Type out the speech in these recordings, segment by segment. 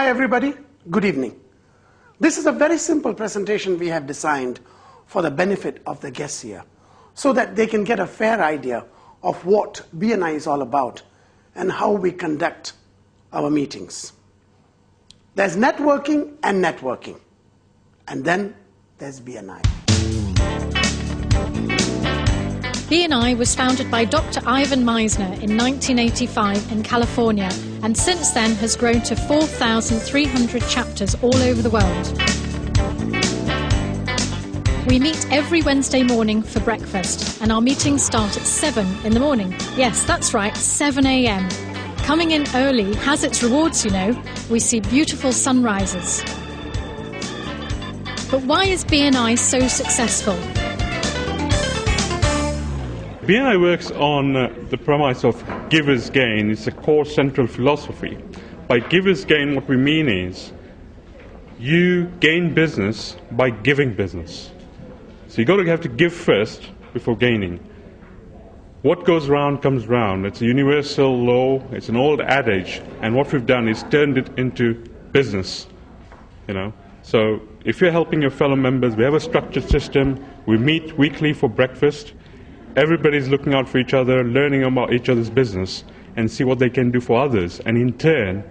Hi everybody, good evening. This is a very simple presentation we have designed for the benefit of the guests here, so that they can get a fair idea of what BNI is all about and how we conduct our meetings. There's networking, and then there's BNI. BNI was founded by Dr. Ivan Meisner in 1985 in California, and since then has grown to 4,300 chapters all over the world. We meet every Wednesday morning for breakfast, and our meetings start at 7 in the morning. Yes, that's right, 7 a.m. Coming in early has its rewards, you know. We see beautiful sunrises. But why is BNI so successful? BNI works on the premise of giver's gain. It's a core central philosophy. By giver's gain, what we mean is you gain business by giving business. So you've got to have to give first before gaining. What goes round comes round. It's a universal law. It's an old adage. And what we've done is turned it into business. So if you're helping your fellow members, we have a structured system. We meet weekly for breakfast. Everybody's looking out for each other, learning about each other's business, and see what they can do for others. And in turn,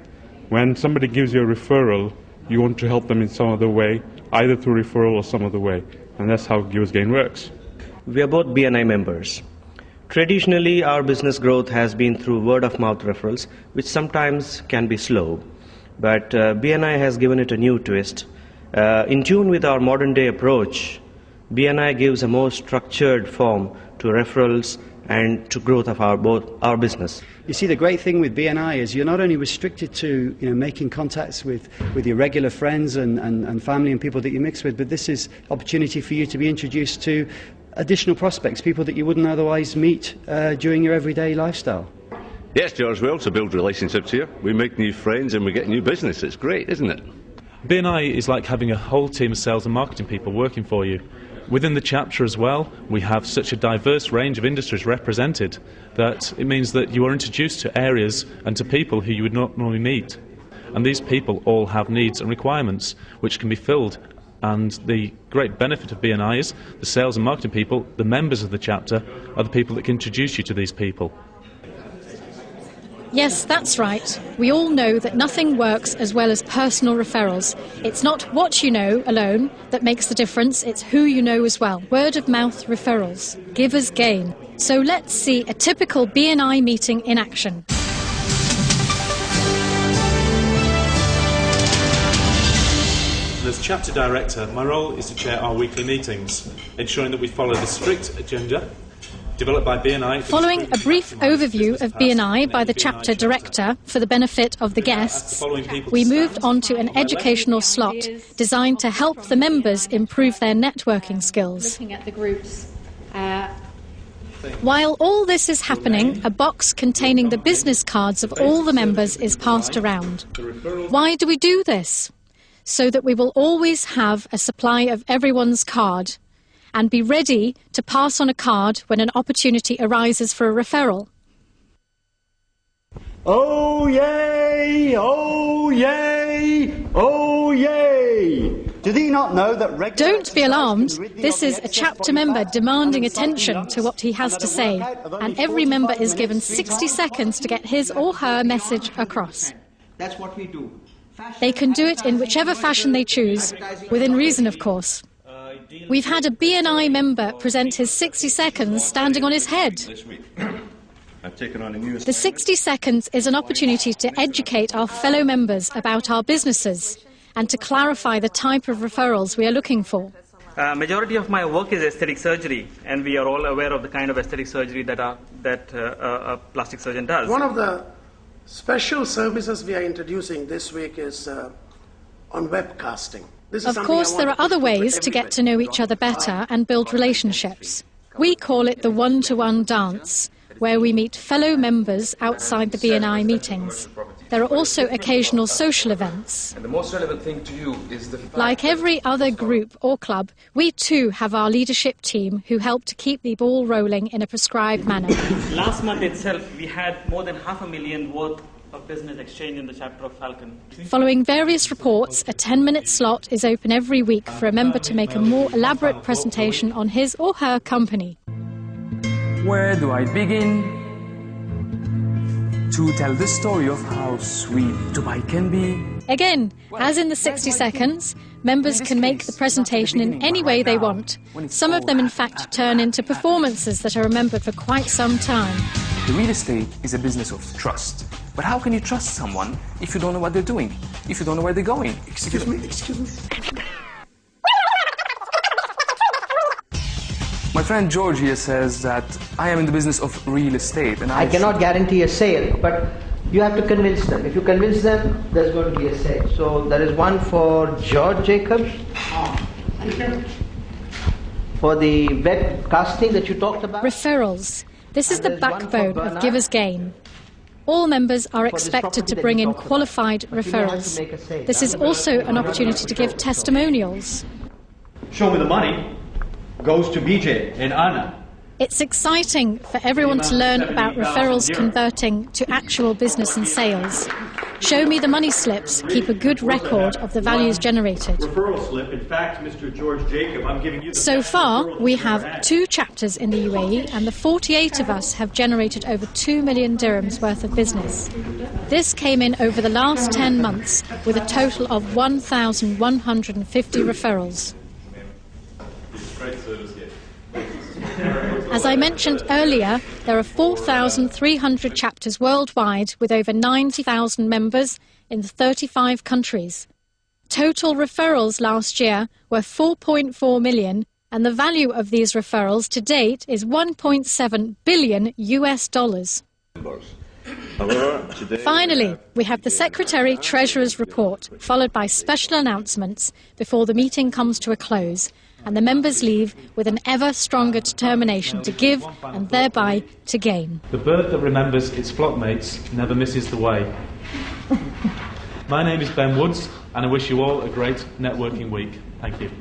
when somebody gives you a referral, you want to help them in some other way, either through referral or some other way. And that's how Givers Gain works. We are both BNI members. Traditionally, our business growth has been through word-of-mouth referrals, which sometimes can be slow. But BNI has given it a new twist. In tune with our modern-day approach, BNI gives a more structured form to referrals and to growth of our business. You see, the great thing with BNI is you're not only restricted to making contacts with your regular friends and family and people that you mix with, but this is opportunity for you to be introduced to additional prospects, people that you wouldn't otherwise meet during your everyday lifestyle. Yes, George, we also build relationships here. We make new friends and we get new business. It's great, isn't it? BNI is like having a whole team of sales and marketing people working for you. Within the chapter as well, we have such a diverse range of industries represented that it means that you are introduced to areas and to people who you would not normally meet. And these people all have needs and requirements which can be filled. And the great benefit of BNI is the sales and marketing people, the members of the chapter, are the people that can introduce you to these people. Yes, that's right. We all know that nothing works as well as personal referrals. It's not what you know alone that makes the difference, it's who you know as well. Word-of-mouth referrals. Givers gain. So let's see a typical BNI meeting in action. As chapter director, my role is to chair our weekly meetings, ensuring that we follow the strict agenda developed by BNI. Following a brief overview of BNI by the chapter director for the benefit of the guests, we moved on to an educational slot designed to help the members improve their networking skills. Looking at the groups. While all this is happening, a box containing the business cards of all the members is passed around. Why do we do this? So that we will always have a supply of everyone's card and be ready to pass on a card when an opportunity arises for a referral. Oh yay! Oh yay! Oh yay! Do thee not know that Don't be alarmed. This is a chapter member demanding attention to what he has to say, and every member is given 60 seconds to get his or her message across. That's what we do. They can do it in whichever fashion they choose, within reason, of course. We've had a BNI member present his 60 seconds standing on his head. The 60 seconds is an opportunity to educate our fellow members about our businesses and to clarify the type of referrals we are looking for. Majority of my work is aesthetic surgery, and we are all aware of the kind of aesthetic surgery that a plastic surgeon does. One of the special services we are introducing this week is on webcasting. Of course, there are other ways to get to know each other better and build relationships. We call it the one-to-one dance, where we meet fellow members outside the BNI meetings. There are also occasional social events. And the most relevant thing to you is the fact like every other group or club, we too have our leadership team who help to keep the ball rolling in a prescribed manner. Last month itself, we had more than 500,000 worth of business exchange in the chapter of Falcon. Following various reports, a 10-minute slot is open every week for a member to make a more elaborate presentation on his or her company. Where do I begin to tell the story of how sweet Dubai can be? Again, as in the 60 seconds, members can make the presentation in any way they want. Some of them, in fact, turn into performances that are remembered for quite some time. The real estate is a business of trust. But how can you trust someone if you don't know what they're doing? If you don't know where they're going? Excuse me. My friend George here says that I am in the business of real estate, and I cannot guarantee a sale, but you have to convince them. If you convince them, there's going to be a sale. So there is one for George Jacobs. For the webcasting that you talked about. Referrals. This is the backbone of Givers Gain. All members are expected to bring in qualified referrals. This is also an opportunity to give testimonials. Show me the money goes to BJ and Anna. It's exciting for everyone to learn about referrals converting to actual business and sales. Show me the money slips, keep a good record of the values generated. Referral slip. In fact, Mr. George Jacob, I'm giving you the So far, we have 2 chapters in the UAE, and the 48 of us have generated over 2 million dirhams worth of business. This came in over the last 10 months with a total of 1,150 referrals. As I mentioned earlier, there are 4,300 chapters worldwide with over 90,000 members in 35 countries. Total referrals last year were 4.4 million, and the value of these referrals to date is $1.7 billion US. Finally, we have the Secretary-Treasurer's report, followed by special announcements before the meeting comes to a close, and the members leave with an ever stronger determination to give and thereby to gain. The bird that remembers its flockmates never misses the way. My name is Ben Woods, and I wish you all a great networking week. Thank you.